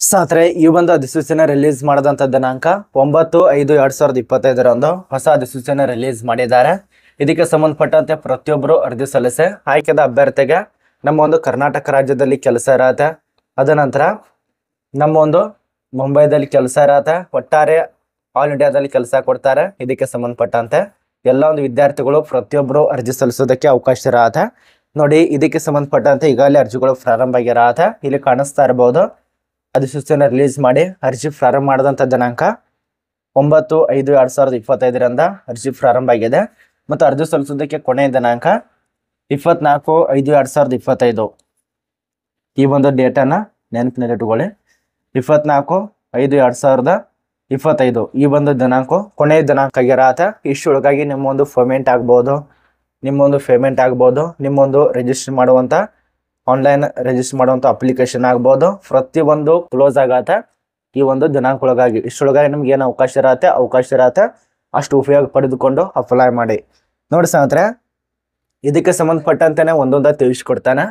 ಸ್ನೇಹಿತರೆ, ಈ ಒಂದು ಅಧಿಸೂಚನೆ ರಿಲೀಸ್ ಮಾಡಿದಂತ ದಿನಾಂಕ 9/5/2025 ಹೊಸ ಅಧಿಸೂಚನೆ ರಿಲೀಸ್ ಮಾಡಿದ್ದಾರೆ. ಇದಕ್ಕೆ ಸಂಬಂಧಪಟ್ಟಂತೆ ಪ್ರತಿಯೊಬ್ಬರು ಅರ್ಜಿ ಸಲ್ಲಿಸಿ ಆಯ್ಕೆದ ಅಭ್ಯರ್ಥಿಗೆ ನಮ್ಮ ಒಂದು ಕರ್ನಾಟಕ ರಾಜ್ಯದಲ್ಲಿ ಕೆಲಸ ಇರತ್ತೆ. ಅದ ನಂತರ ನಮ್ಮ ಒಂದು ಮುಂಬೈದಲ್ಲಿ ಕೆಲಸ ಇರತ್ತೆ. ಒಟ್ಟಾರೆ ಆಲ್ ಇಂಡಿಯಾದಲ್ಲಿ ಕೆಲಸ ಕೊಡ್ತಾರೆ. ಇದಕ್ಕೆ ಸಂಬಂಧಪಟ್ಟಂತೆ ಎಲ್ಲ ಒಂದು ವಿದ್ಯಾರ್ಥಿಗಳು ಪ್ರತಿಯೊಬ್ಬರು ಅರ್ಜಿ ಸಲ್ಲಿಸೋದಕ್ಕೆ ಅವಕಾಶ ಇರತ್ತೆ. ನೋಡಿ, ಇದಕ್ಕೆ ಸಂಬಂಧಪಟ್ಟಂತೆ ಈಗಾಗಲೇ ಅರ್ಜಿಗಳು ಪ್ರಾರಂಭ ಆಗಿರತ್ತೆ. ಇಲ್ಲಿ ಕಾಣಿಸ್ತಾ ಇರಬಹುದು. ಅಧಿಸೂಚನೆ ರಿಲೀಸ್ ಮಾಡಿ ಅರ್ಜಿ ಪ್ರಾರಂಭ ಮಾಡಿದಂಥ ದಿನಾಂಕ 9/5/2025 ಅರ್ಜಿ ಪ್ರಾರಂಭ ಆಗಿದೆ. ಮತ್ತು ಅರ್ಜಿ ಸಲ್ಲಿಸೋದಕ್ಕೆ ಕೊನೆಯ ದಿನಾಂಕ 24/5/2025. ಈ ಒಂದು ಡೇಟನ್ನು ನೆನಪಿನಲ್ಲಿಟ್ಟುಕೊಳ್ಳಿ. 24/5/2025 ಈ ಒಂದು ದಿನಾಂಕ ಕೊನೆಯ ದಿನಾಂಕ ಆಗಿರತ್ತೆ. ಇಷ್ಟೊಳಗಾಗಿ ನಿಮ್ಮೊಂದು ಪೇಮೆಂಟ್ ಆಗ್ಬೋದು, ನಿಮ್ಮೊಂದು ರಿಜಿಸ್ಟರ್ ಮಾಡುವಂಥ ಆನ್ಲೈನ್ ರಿಜಿಸ್ಟರ್ ಮಾಡುವಂಥ ಅಪ್ಲಿಕೇಶನ್ ಆಗ್ಬೋದು, ಪ್ರತಿಯೊಂದು ಕ್ಲೋಸ್ ಆಗತ್ತೆ ಈ ಒಂದು ದಿನಾಂಕ ಒಳಗಾಗಿ. ಇಷ್ಟೊಳಗಾಗಿ ನಿಮ್ಗೆ ಏನು ಅವಕಾಶ ಇರತ್ತೆ ಅಷ್ಟು ಉಪಯೋಗ ಪಡೆದುಕೊಂಡು ಅಪ್ಲೈ ಮಾಡಿ. ನೋಡಿ ಸ್ನೇಹಿತರೆ, ಇದಕ್ಕೆ ಸಂಬಂಧಪಟ್ಟಂತೆನೆ ಒಂದೊಂದು ತಿಳಿಸ್ಕೊಡ್ತಾನೆ.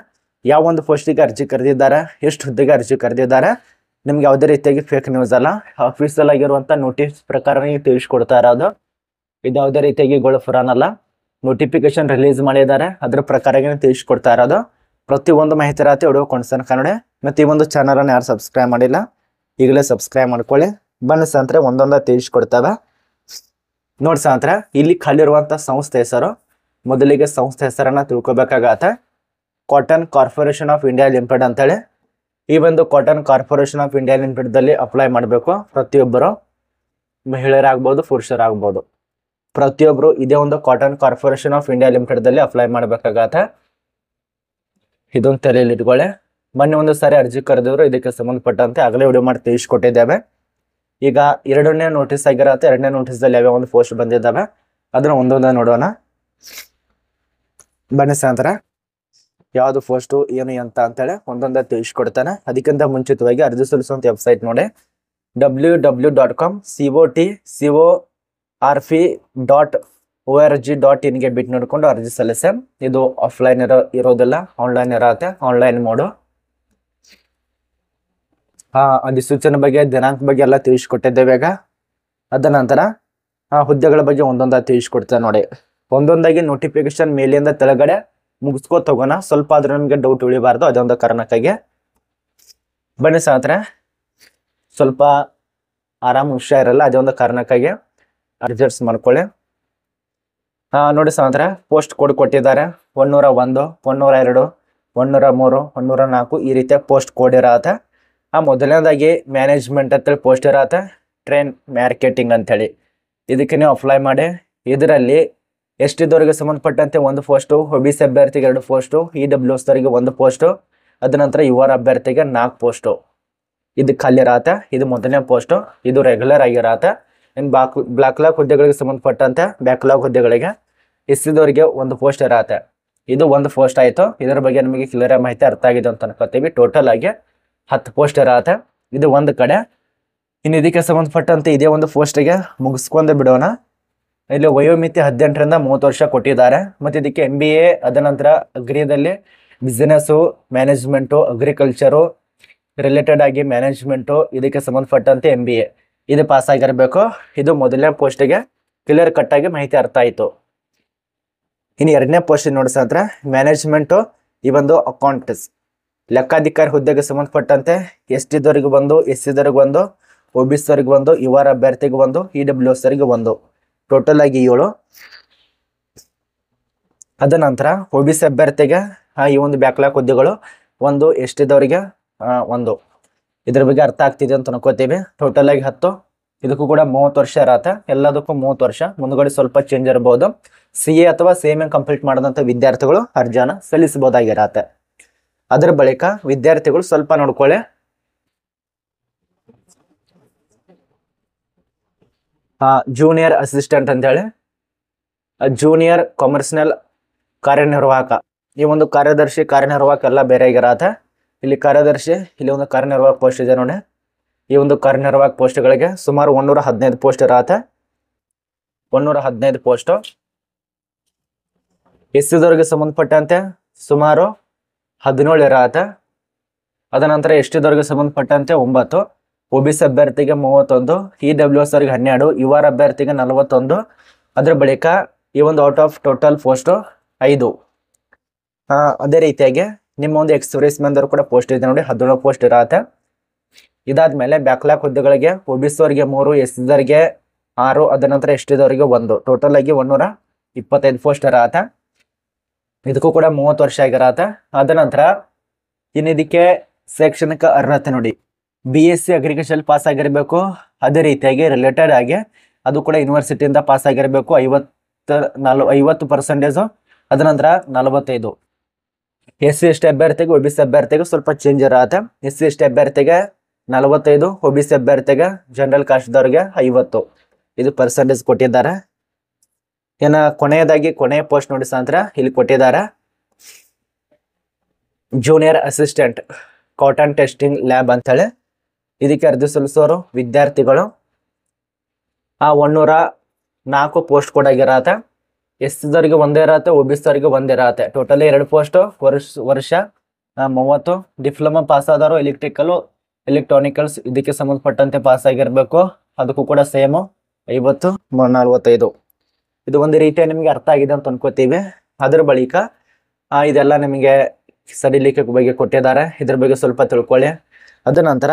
ಯಾವ ಒಂದು ಪೋಸ್ಟಿಗೆ ಅರ್ಜಿ ಕರೆದಿದ್ದಾರೆ, ಎಷ್ಟು ಹುದ್ದೆಗೆ ಅರ್ಜಿ ಕರೆದಿದ್ದಾರೆ, ನಿಮ್ಗೆ ಯಾವುದೇ ರೀತಿಯಾಗಿ ಫೇಕ್ ನ್ಯೂಸ್ ಅಲ್ಲ, ಆಫೀಸಲ್ಲಿ ಆಗಿರುವಂಥ ನೋಟಿಸ್ ಪ್ರಕಾರ ನೀವು ತಿಳಿಸ್ಕೊಡ್ತಾ ಇರೋದು. ಇದು ಯಾವುದೇ ರೀತಿಯಾಗಿ ಫುರಾನ್ ಅಲ್ಲ. ನೋಟಿಫಿಕೇಶನ್ ರಿಲೀಸ್ ಮಾಡಿದ್ದಾರೆ, ಅದ್ರ ಪ್ರಕಾರನೇ ತಿಳಿಸ್ಕೊಡ್ತಾ ಇರೋದು. ಪ್ರತಿಯೊಂದು ಮಾಹಿತಿ ಇರತ್ತೆ ವಿಡಿಯೋ ಕೊಂಡ್ಸನ್ ಕನ್ನಡ. ಮತ್ತು ಈ ಒಂದು ಚಾನಲನ್ನು ಯಾರು ಸಬ್ಸ್ಕ್ರೈಬ್ ಮಾಡಿಲ್ಲ ಈಗಲೇ ಸಬ್ಸ್ಕ್ರೈಬ್ ಮಾಡ್ಕೊಳ್ಳಿ. ಬನ್ನಿ ಸ್ನೇಹಿತರೆ, ಒಂದೊಂದು ತಿಳಿಸ್ಕೊಡ್ತೇವೆ. ನೋಡಿ ಸ್ನೇಹಿತರೆ, ಇಲ್ಲಿ ಖಾಲಿರುವಂಥ ಸಂಸ್ಥೆ ಹೆಸರು, ಮೊದಲಿಗೆ ಸಂಸ್ಥೆ ಹೆಸರನ್ನು ತಿಳ್ಕೊಬೇಕಾಗತ್ತೆ. Cotton corporation of India limited ಅಂತೇಳಿ. ಈ ಒಂದು ಕಾಟನ್ ಕಾರ್ಪೊರೇಷನ್ ಆಫ್ ಇಂಡಿಯಾ ಲಿಮಿಟೆಡ್ದಲ್ಲಿ ಅಪ್ಲೈ ಮಾಡಬೇಕು. ಪ್ರತಿಯೊಬ್ಬರು ಮಹಿಳೆಯರಾಗ್ಬೋದು, ಪುರುಷರಾಗ್ಬೋದು, ಪ್ರತಿಯೊಬ್ಬರು ಇದೇ ಒಂದು ಕಾಟನ್ ಕಾರ್ಪೊರೇಷನ್ ಆಫ್ ಇಂಡಿಯಾ ಲಿಮಿಟೆಡ್ದಲ್ಲಿ ಅಪ್ಲೈ ಮಾಡಬೇಕಾಗತ್ತೆ. ಇದೊಂದು ತಲೆಯಲ್ಲಿ ಇಟ್ಕೊಳ್ಳಿ. ಮೊನ್ನೆ ಒಂದು ಸಾರಿ ಅರ್ಜಿ ಕರೆದಿದ್ರು, ಇದಕ್ಕೆ ಸಂಬಂಧಪಟ್ಟಂತೆ ಆಗಲೇ ವಿಡಿಯೋ ಮಾಡಿ ತಿಳಿಸ್ಕೊಟ್ಟಿದ್ದೇವೆ. ಈಗ ಎರಡನೇ ನೋಟಿಸ್ ಆಗಿರತ್ತೆ. ಎರಡನೇ ನೋಟಿಸ್ದಲ್ಲಿ ಯಾವ್ಯಾವ ಒಂದು ಪೋಸ್ಟ್ ಬಂದಿದ್ದಾವೆ ಅದನ್ನ ಒಂದೊಂದೇ ನೋಡೋಣ. ಬನ್ನಿ ಸ್ನೇಹಿತರೆ, ಯಾವುದು ಪೋಸ್ಟು ಏನು ಅಂತ ಅಂತೇಳಿ ಒಂದೊಂದೇ ತಿಳಿಸ್ಕೊಡ್ತಾನೆ. ಅದಕ್ಕಿಂತ ಮುಂಚಿತವಾಗಿ ಅರ್ಜಿ ಸಲ್ಲಿಸುವಂಥ ವೆಬ್ಸೈಟ್ ನೋಡಿ, www.cotcorp.org.in ಬಿಟ್ಟು ನೋಡ್ಕೊಂಡು ಅರ್ಜಿ ಸಲ್ಲಿಸಿ. ಇದು ಆಫ್ಲೈನ್ ಇರೋದಿಲ್ಲ, ಆನ್ಲೈನ್ ಇರತ್ತೆ. Online mode. ಅಧಿಸೂಚನೆ ಬಗ್ಗೆ, ದಿನಾಂಕ ಬಗ್ಗೆ ಎಲ್ಲ ತಿಳಿಸ್ಕೊಟ್ಟಿದ್ದೇವೆ. ಈಗ ಅದ ನಂತರ ಹುದ್ದೆಗಳ ಬಗ್ಗೆ ಒಂದೊಂದಾಗಿ ತಿಳಿಸ್ಕೊಡ್ತೇವೆ. ನೋಡಿ, ಒಂದೊಂದಾಗಿ ನೋಟಿಫಿಕೇಶನ್ ಮೇಲಿಂದ ತೆಳಗಡೆ ಮುಗಿಸ್ಕೋತ ಹೋಗೋಣ. ಸ್ವಲ್ಪ ಆದ್ರೆ ನಮಗೆ ಡೌಟ್ ಉಳಿಬಾರ್ದು, ಅದೊಂದು ಕಾರಣಕ್ಕಾಗಿ. ಬನ್ನಿ ಸ್ನೇಹಿತರೆ, ಸ್ವಲ್ಪ ಆರಾಮ್ ವಿಷಯ ಇರಲ್ಲ, ಅದೇ ಒಂದು ಕಾರಣಕ್ಕಾಗಿ ಅಡ್ಜಸ್ಟ್ ಮಾಡ್ಕೊಳ್ಳಿ. ನೋಡಿ ಸ್ನೇಹಿತರೆ, ಪೋಸ್ಟ್ ಕೋಡ್ ಕೊಟ್ಟಿದ್ದಾರೆ. 101, 102, 103, 104 ಈ ರೀತಿಯ ಪೋಸ್ಟ್ ಕೋಡ್ ಇರತ್ತೆ. ಮೊದಲನೇದಾಗಿ ಮ್ಯಾನೇಜ್ಮೆಂಟ್ ಅಂತೇಳಿ ಪೋಸ್ಟ್ ಇರತ್ತೆ. ಟ್ರೈನ್ ಮಾರ್ಕೆಟಿಂಗ್ ಅಂಥೇಳಿ ಇದಕ್ಕೆ ನೀವು ಅಪ್ಲೈ ಮಾಡಿ. ಇದರಲ್ಲಿ ಎಷ್ಟಿದವರಿಗೆ ಸಂಬಂಧಪಟ್ಟಂತೆ ಒಂದು ಪೋಸ್ಟು, OBC ಅಭ್ಯರ್ಥಿಗೆ 2 ಪೋಸ್ಟು, EWS ಅವರಿಗೆ 1 ಪೋಸ್ಟು, ಅದ ನಂತರ UR ಅಭ್ಯರ್ಥಿಗೆ 4 ಪೋಸ್ಟು ಇದು ಖಾಲಿ ಇರತ್ತೆ. ಇದು ಮೊದಲನೇ ಪೋಸ್ಟು, ಇದು ರೆಗ್ಯುಲರ್ ಆಗಿರತ್ತೆ. ಇನ್ನು ಬ್ಯಾಕ್ಲಾಗ್ ಹುದ್ದೆಗಳಿಗೆ ಸಂಬಂಧಪಟ್ಟಂತೆ ಬ್ಯಾಕ್ಲಾಗ್ ಹುದ್ದೆಗಳಿಗೆ ಎಸ್ಸಿದವರಿಗೆ 1 ಪೋಸ್ಟ್ ಇರತ್ತೆ. ಇದು 1 ಪೋಸ್ಟ್ ಆಯಿತು. ಇದರ ಬಗ್ಗೆ ನಿಮಗೆ ಕ್ಲಿಯರ್ ಮಾಹಿತಿ ಅರ್ಥ ಆಗಿದೆ ಅಂತ ಅನ್ಕೋತೀವಿ. ಟೋಟಲ್ ಆಗಿ 10 ಪೋಸ್ಟ್ ಇರತ್ತೆ. ಇದು ಒಂದು ಕಡೆ. ಇನ್ನು ಇದಕ್ಕೆ ಸಂಬಂಧಪಟ್ಟಂತೆ ಇದೇ ಒಂದು ಪೋಸ್ಟಿಗೆ ಮುಗಿಸ್ಕೊಂಡೆ ಬಿಡೋಣ. ಇಲ್ಲಿ ವಯೋಮಿತಿ 18ರಿಂದ 30 ವರ್ಷ ಕೊಟ್ಟಿದ್ದಾರೆ. ಮತ್ತು ಇದಕ್ಕೆ MBA, ಅದ ನಂತರ ಅಗ್ರಿದಲ್ಲಿ ಬಿಸ್ನೆಸ್ಸು, ಮ್ಯಾನೇಜ್ಮೆಂಟು, ಅಗ್ರಿಕಲ್ಚರು ರಿಲೇಟೆಡ್ ಆಗಿ ಮ್ಯಾನೇಜ್ಮೆಂಟು, ಇದಕ್ಕೆ ಸಂಬಂಧಪಟ್ಟಂತೆ MBA ಇದು ಪಾಸ್ ಆಗಿರಬೇಕು. ಇದು ಮೊದಲನೇ ಪೋಸ್ಟಿಗೆ ಕ್ಲಿಯರ್ ಕಟ್ ಆಗಿ ಮಾಹಿತಿ ಅರ್ಥ ಆಯಿತು. ಇನ್ನು ಎರಡನೇ ಪೋಸ್ಟ್ ನೋಡಿ ಸ್ನೇಹಿತರೆ, ಮ್ಯಾನೇಜ್ಮೆಂಟು, ಈ ಒಂದು ಅಕೌಂಟ್ಸ್ ಲೆಕ್ಕಾಧಿಕಾರಿ ಹುದ್ದೆಗೆ ಸಂಬಂಧಪಟ್ಟಂತೆ ST-ದವರಿಗೆ 1, SC-ದವರಿಗೆ 1, OBC-ದವರಿಗೆ 1, UR ಅಭ್ಯರ್ಥಿಗೆ 1, EWS ಅವರಿಗೆ 1, ಟೋಟಲ್ ಆಗಿ 7. ಅದ ನಂತರ OBC ಅಭ್ಯರ್ಥಿಗೆ ಈ ಒಂದು ಬ್ಯಾಕ್ಲಾಗ್ ಹುದ್ದೆಗಳು 1, ST-ದವರಿಗೆ 1. ಇದ್ರ ಬಗ್ಗೆ ಅರ್ಥ ಆಗ್ತಿದೆ ಅಂತ ಅನ್ಕೋತೀವಿ. ಟೋಟಲ್ ಆಗಿ 10. ಇದಕ್ಕೂ ಕೂಡ 30 ವರ್ಷ ಇರತ್ತೆ. ಎಲ್ಲದಕ್ಕೂ 30 ವರ್ಷ. ಮುಂದ್ಗಡೆ ಸ್ವಲ್ಪ ಚೇಂಜ್ ಇರಬಹುದು. CA ಅಥವಾ CMA ಕಂಪ್ಲೀಟ್ ಮಾಡಿದಂಥ ವಿದ್ಯಾರ್ಥಿಗಳು ಅರ್ಜಿನ ಸಲ್ಲಿಸಬಹುದಾಗಿರತ್ತೆ. ಅದರ ಬಳಿಕ ವಿದ್ಯಾರ್ಥಿಗಳು ಸ್ವಲ್ಪ ನೋಡ್ಕೊಳ್ಳಿ. ಜೂನಿಯರ್ ಅಸಿಸ್ಟೆಂಟ್ ಅಂತೇಳಿ, ಜೂನಿಯರ್ ಕಮರ್ಷಿಯಲ್ ಕಾರ್ಯನಿರ್ವಾಹಕ, ಈ ಒಂದು ಕಾರ್ಯದರ್ಶಿ, ಕಾರ್ಯನಿರ್ವಾಹಕ ಎಲ್ಲ ಬೇರೆ ಆಗಿರತ್ತೆ. ಇಲ್ಲಿ ಕಾರ್ಯದರ್ಶಿ, ಇಲ್ಲಿ ಒಂದು ಕಾರ್ಯನಿರ್ವಾಹಕ ಪೋಸ್ಟ್ ಇದೆ ನೋಡಿ. ಈ ಒಂದು ಕಾರ್ಯನಿರ್ವಾಹಕ ಪೋಸ್ಟ್ಗಳಿಗೆ ಸುಮಾರು 115 ಪೋಸ್ಟ್ ಇರತ್ತೆ. 115 ಪೋಸ್ಟು. SC-ದವರಿಗೆ ಸಂಬಂಧಪಟ್ಟಂತೆ ಸುಮಾರು 17 ಇರತ್ತೆ. ಅದ ನಂತರ ಎಷ್ಟಿದವರೆಗೆ ಸಂಬಂಧಪಟ್ಟಂತೆ 9, OBC ಅಭ್ಯರ್ಥಿಗೆ 31, EWS ಅವರಿಗೆ 12, UR ಅಭ್ಯರ್ಥಿಗೆ 41. ಅದ್ರ ಬಳಿಕ ಈ ಒಂದು ಔಟ್ ಆಫ್ ಟೋಟಲ್ ಪೋಸ್ಟ್ 5. ಅದೇ ರೀತಿಯಾಗಿ ನಿಮ್ಮ ಒಂದು ಎಕ್ಸ್ ಸರ್ವಿಸ್ ಮೆನ್ ಕೂಡ ಪೋಸ್ಟ್ ಇದೆ ನೋಡಿ, 17 ಪೋಸ್ಟ್ ಇರತ್ತೆ. ಇದಾದ್ಮೇಲೆ ಬ್ಯಾಕ್ಲಾಗ್ ಹುದ್ದೆಗಳಿಗೆ OBC ಅವರಿಗೆ 3, SC ದವರಿಗೆ 6, ಅದ ನಂತರ ST ದವರಿಗೆ 1, ಟೋಟಲ್ ಆಗಿ 125 ಪೋಸ್ಟ್ ಇರತ್ತೆ. ಇದಕ್ಕೂ ಕೂಡ 30 ವರ್ಷ ಆಗಿರತ್ತೆ. ಅದ ನಂತರ ಇದಕ್ಕೆ ಶೈಕ್ಷಣಿಕ ಅರ್ಹತೆ ನೋಡಿ, BSc ಅಗ್ರಿಕಲ್ಚರ್ ಪಾಸ್ ಆಗಿರಬೇಕು. ಅದೇ ರೀತಿಯಾಗಿ ರಿಲೇಟೆಡ್ ಆಗಿ ಅದು ಕೂಡ ಯೂನಿವರ್ಸಿಟಿಯಿಂದ ಪಾಸ್ ಆಗಿರಬೇಕು. 50%. ಅದ ನಂತರ 45. SC ST ಅಭ್ಯರ್ಥಿಗೆ OBC ಅಭ್ಯರ್ಥಿಗೆ ಸ್ವಲ್ಪ ಚೇಂಜ್ ಇರತ್ತೆ. SC ST ಅಭ್ಯರ್ಥಿಗೆ 45, OBC ಅಭ್ಯರ್ಥಿಗೆ ಜನರಲ್ ಕಾಸ್ಟ್ದವ್ರಿಗೆ 50. ಇದು ಪರ್ಸೆಂಟೇಜ್ ಕೊಟ್ಟಿದ್ದಾರೆ. ಏನ ಕೊನೆಯ ಪೋಸ್ಟ್ ನೋಡಿ ಸಾಂತ್ರ ಇಲ್ಲಿ ಕೊಟ್ಟಿದ್ದಾರೆ. Junior assistant cotton testing lab ಅಂತೇಳಿ ಇದಕ್ಕೆ ಅರ್ಜಿ ಸಲ್ಲಿಸೋರು ವಿದ್ಯಾರ್ಥಿಗಳು 104 ಪೋಸ್ಟ್ ಕೊಡಾಗಿರತ್ತೆ. SC ದವರಿಗೆ 1 ಇರತ್ತೆ, OBC ದವರಿಗೆ 1 ಇರತ್ತೆ. Totally 2 post. ವರ್ಷ 30. ಡಿಪ್ಲೊಮಾ ಪಾಸ್ ಆದವರು ಎಲೆಕ್ಟ್ರಾನಿಕಲ್ಸ್ ಇದಕ್ಕೆ ಸಂಬಂಧಪಟ್ಟಂತೆ ಪಾಸ್ ಆಗಿರ್ಬೇಕು. ಅದಕ್ಕೂ ಕೂಡ ಸೇಮ್ 50, 45. ಇದು ಒಂದು ರೀತಿಯ ನಿಮಗೆ ಅರ್ಥ ಆಗಿದೆ ಅಂತ ಅನ್ಕೋತೀವಿ. ಅದ್ರ ಬಳಿಕ ಇದೆಲ್ಲ ನಿಮಗೆ ಸಡಿಲಿಕೆ ಬಗ್ಗೆ ಕೊಟ್ಟಿದ್ದಾರೆ. ಇದ್ರ ಬಗ್ಗೆ ಸ್ವಲ್ಪ ತಿಳ್ಕೊಳ್ಳಿ. ಅದ ನಂತರ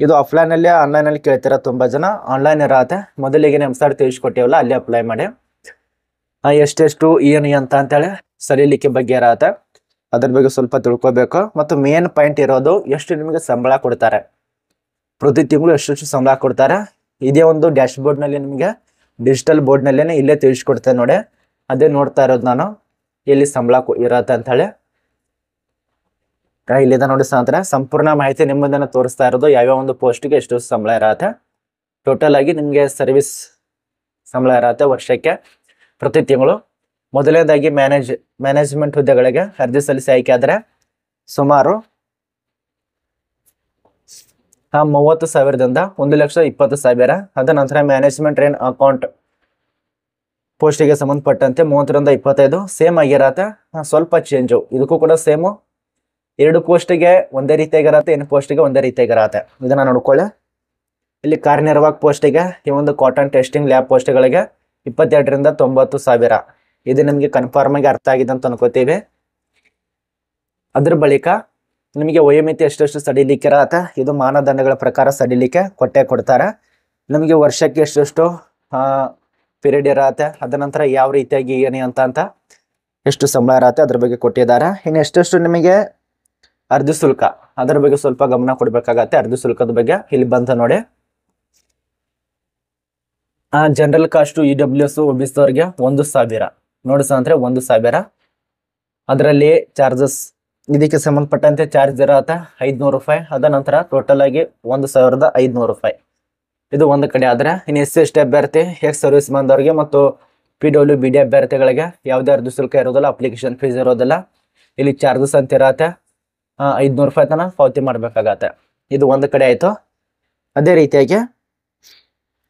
ಇದು ಆಫ್ಲೈನಲ್ಲಿ ಆನ್ಲೈನಲ್ಲಿ ಕೇಳ್ತೀರಾ ತುಂಬಾ ಜನ. ಆನ್ಲೈನ್ ಇರತ್ತೆ. ಮೊದಲಿಗೆ ನಮ್ಮ ಸರ್ ತಿಳಿಸ್ಕೊಟ್ಟಿವಲ್ಲ ಅಲ್ಲಿ ಅಪ್ಲೈ ಮಾಡಿ. ಎಷ್ಟೆಷ್ಟು ಏನು ಅಂತ ಅಂತೇಳಿ ಸಡಿಲಿಕೆ ಬಗ್ಗೆ ಇರತ್ತೆ. ಅದ್ರ ಬಗ್ಗೆ ಸ್ವಲ್ಪ ತಿಳ್ಕೊಬೇಕು. ಮತ್ತು ಮೇನ್ ಪಾಯಿಂಟ್ ಇರೋದು ಎಷ್ಟು ನಿಮಗೆ ಸಂಬಳ ಕೊಡ್ತಾರೆ, ಪ್ರತಿ ತಿಂಗಳು ಎಷ್ಟು ಸಂಬಳ ಕೊಡ್ತಾರೆ. ಇದೇ ಒಂದು ಡ್ಯಾಶ್ ಬೋರ್ಡ್ನಲ್ಲಿ ನಿಮಗೆ ಡಿಜಿಟಲ್ ಬೋರ್ಡ್ನಲ್ಲೇ ಇಲ್ಲೇ ತಿಳಿಸ್ಕೊಡ್ತೇನೆ ನೋಡಿ. ಅದೇ ನೋಡ್ತಾ ಇರೋದು ನಾನು ಎಲ್ಲಿ ಸಂಬಳ ಇರತ್ತೆ ಅಂತ ಹೇಳಿ. ಇಲ್ಲಿದೆ ನೋಡಿ ಸಾಂತರ ಸಂಪೂರ್ಣ ಮಾಹಿತಿ ನಿಮ್ಮದನ್ನ ತೋರಿಸ್ತಾ ಇರೋದು. ಯಾವ್ಯಾವ ಒಂದು ಪೋಸ್ಟ್ಗೆ ಎಷ್ಟು ಸಂಬಳ ಇರತ್ತೆ. ಟೋಟಲ್ ಆಗಿ ನಿಮಗೆ ಸರ್ವಿಸ್ ಸಂಬಳ ಇರತ್ತೆ ವರ್ಷಕ್ಕೆ ಪ್ರತಿ ತಿಂಗಳು. ಮೊದಲನೇದಾಗಿ ಮ್ಯಾನೇಜ್ಮೆಂಟ್ ಹುದ್ದೆಗಳಿಗೆ ಅರ್ಜಿ ಸಲ್ಲಿಸಿ ಆಯ್ಕೆ ಆದರೆ ಸುಮಾರು 30,000ದಿಂದ 1,20,000. ಅದ ನಂತರ ಮ್ಯಾನೇಜ್ಮೆಂಟ್ ಅಂಡ್ ಅಕೌಂಟ್ ಪೋಸ್ಟಿಗೆ ಸಂಬಂಧಪಟ್ಟಂತೆ 30ರಿಂದ 25 ಸೇಮ್ ಆಗಿರತ್ತೆ. ಸ್ವಲ್ಪ ಚೇಂಜು ಇದಕ್ಕೂ ಕೂಡ ಸೇಮು. 2 ಪೋಸ್ಟಿಗೆ ಒಂದೇ ರೀತಿಯಾಗಿರತ್ತೆ, 8 ಪೋಸ್ಟಿಗೆ ಒಂದೇ ರೀತಿಯಾಗಿರತ್ತೆ. ಇದನ್ನ ನೋಡ್ಕೊಳ್ಳಿ. ಇಲ್ಲಿ ಕಾರ್ಯನಿರ್ವಾಹಕ ಪೋಸ್ಟಿಗೆ ಈ ಒಂದು ಕಾಟನ್ ಟೆಸ್ಟಿಂಗ್ ಲ್ಯಾಬ್ ಪೋಸ್ಟ್ಗಳಿಗೆ 22ರಿಂದ 90,000. ಇದು ನಿಮಗೆ ಕನ್ಫರ್ಮ್ ಆಗಿ ಅರ್ಥ ಆಗಿದೆ ಅಂತ ಅನ್ಕೋತೀವಿ. ಅದ್ರ ಬಳಿಕ ನಿಮಗೆ ವಯೋಮಿತಿ ಎಷ್ಟೆಷ್ಟು ಸಡಿಲಿಕೆ ಇರತ್ತೆ. ಇದು ಮಾನದಂಡಗಳ ಪ್ರಕಾರ ಸಡಿಲಿಕೆ ಕೊಡ್ತಾರೆ. ನಿಮಗೆ ವರ್ಷಕ್ಕೆ ಎಷ್ಟೆಷ್ಟು ಪೀರಿಯಡ್ ಇರತ್ತೆ. ಅದ ನಂತರ ಯಾವ ರೀತಿಯಾಗಿ ಏನೇ ಅಂತ ಎಷ್ಟು ಸಂಬಳ ಇರತ್ತೆ ಅದ್ರ ಬಗ್ಗೆ ಕೊಟ್ಟಿದ್ದಾರೆ. ಇನ್ನು ಎಷ್ಟೆಷ್ಟು ನಿಮಗೆ ಅರ್ಜಿ ಶುಲ್ಕ ಅದ್ರ ಬಗ್ಗೆ ಸ್ವಲ್ಪ ಗಮನ ಕೊಡ್ಬೇಕಾಗತ್ತೆ. ಅರ್ಜಿ ಶುಲ್ಕದ ಬಗ್ಗೆ ಇಲ್ಲಿ ಬಂತ ನೋಡಿ. ಜನರಲ್ ಕಾಸ್ಟ್ EWS OBC ಅವರಿಗೆ 1,000 ನೋಡಿ ಸಾಂದ್ರೆ 1,000. ಅದರಲ್ಲಿ ಚಾರ್ಜಸ್ ಇದಕ್ಕೆ ಸಂಬಂಧಪಟ್ಟಂತೆ ಚಾರ್ಜ್ ಇರತ್ತೆ 500 ರೂಪಾಯಿ. ಅದ ನಂತರ ಟೋಟಲ್ ಆಗಿ 1,500 ರೂಪಾಯಿ. ಇದು ಒಂದು ಕಡೆ ಆದ್ರೆ ಇನ್ನು SC ST ಅಭ್ಯರ್ಥಿ ಎಕ್ಸ್ ಸರ್ವಿಸ್ ಬಂದವರಿಗೆ ಮತ್ತು PWBD ಅಭ್ಯರ್ಥಿಗಳಿಗೆ ಯಾವುದೇ ಅರ್ಜಿ ಶುಲ್ಕ ಇರೋದಿಲ್ಲ, ಅಪ್ಲಿಕೇಶನ್ ಫೀಸ್ ಇರೋದಿಲ್ಲ. ಇಲ್ಲಿ ಚಾರ್ಜಸ್ ಅಂತ ಇರತ್ತೆ 500 ರೂಪಾಯಿ ತನಕ ಪಾವತಿ ಮಾಡಬೇಕಾಗತ್ತೆ. ಇದು ಒಂದು ಕಡೆ ಆಯ್ತು. ಅದೇ ರೀತಿಯಾಗಿ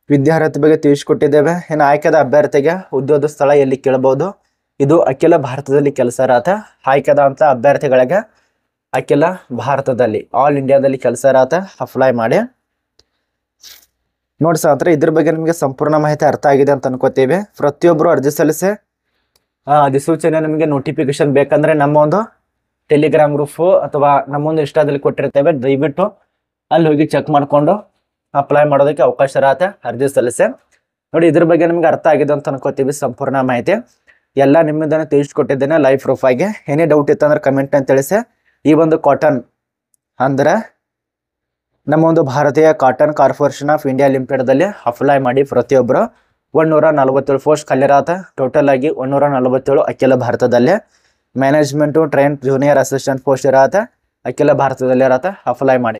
ವಿದ್ಯಾರ್ಹತೆ ಬಗ್ಗೆ ತಿಳಿಸ್ಕೊಟ್ಟಿದ್ದೇವೆ. ಇನ್ನು ಆಯ್ಕೆದ ಅಭ್ಯರ್ಥಿಗೆ ಉದ್ಯೋಗ ಸ್ಥಳ ಎಲ್ಲಿ ಕೇಳಬಹುದು. ಇದು ಅಖಿಲ ಭಾರತದಲ್ಲಿ ಕೆಲಸ ಇರತ್ತೆ. ಆಯ್ಕೆದ ಅಂತ ಅಭ್ಯರ್ಥಿಗಳಿಗೆ ಅಖಿಲ ಭಾರತದಲ್ಲಿ ಆಲ್ ಇಂಡಿಯಾದಲ್ಲಿ ಕೆಲಸ ಇರತ್ತೆ. ಅಪ್ಲೈ ಮಾಡಿ ನೋಡಿ ಸಾತ್ರ. ಇದ್ರ ಬಗ್ಗೆ ನಿಮಗೆ ಸಂಪೂರ್ಣ ಮಾಹಿತಿ ಅರ್ಥ ಆಗಿದೆ ಅಂತ ಅನ್ಕೋತೀವಿ. ಪ್ರತಿಯೊಬ್ಬರು ಅರ್ಜಿ ಸಲ್ಲಿಸಿ ಅಧಿಸೂಚನೆ ನಿಮಗೆ ನೋಟಿಫಿಕೇಶನ್ ಬೇಕಂದ್ರೆ ನಮ್ಮ ಒಂದು ಟೆಲಿಗ್ರಾಮ್ ಗ್ರೂಪ್ ಅಥವಾ ನಮ್ಮೊಂದು ಇನ್ಸ್ಟಾದಲ್ಲಿ ಕೊಟ್ಟಿರ್ತೇವೆ. ದಯವಿಟ್ಟು ಅಲ್ಲಿ ಹೋಗಿ ಚೆಕ್ ಮಾಡಿಕೊಂಡು ಅಪ್ಲೈ ಮಾಡೋದಕ್ಕೆ ಅವಕಾಶ ಇರತ್ತೆ. ಅರ್ಜಿ ಸಲ್ಲಿಸಿ ನೋಡಿ. ಇದ್ರ ಬಗ್ಗೆ ನಿಮ್ಗೆ ಅರ್ಥ ಆಗಿದೆ ಅಂತ ಅನ್ಕೋತೀವಿ. ಸಂಪೂರ್ಣ ಮಾಹಿತಿ ಎಲ್ಲ ನಿಮ್ಮದನ್ನು ತಿಳಿಸ್ಕೊಟ್ಟಿದ್ದೇನೆ ಲೈವ್ ಪ್ರೂಫ್ ಆಗಿ. ಏನೇ ಡೌಟ್ ಇತ್ತು ಅಂದ್ರೆ ಕಮೆಂಟ್ ಅಂತ ತಿಳಿಸಿ. ಈ ಒಂದು ಕಾಟನ್ ಅಂದ್ರೆ ನಮ್ಮ ಒಂದು ಭಾರತೀಯ ಕಾಟನ್ ಕಾರ್ಪೊರೇಷನ್ ಆಫ್ ಇಂಡಿಯಾ ಲಿಮಿಟೆಡ್ದಲ್ಲಿ ಅಪ್ಲೈ ಮಾಡಿ. ಪ್ರತಿಯೊಬ್ಬರು 147 ಪೋಸ್ಟ್ ಖಾಲಿರತ್ತೆ. ಟೋಟಲ್ ಆಗಿ 147 ಅಖಿಲ ಭಾರತದಲ್ಲಿ. Management train junior assistant post ಇರತ್ತೆ, ಅಖಿಲ ಭಾರತದಲ್ಲಿ ಇರತ್ತೆ. ಅಪ್ಲೈ ಮಾಡಿ.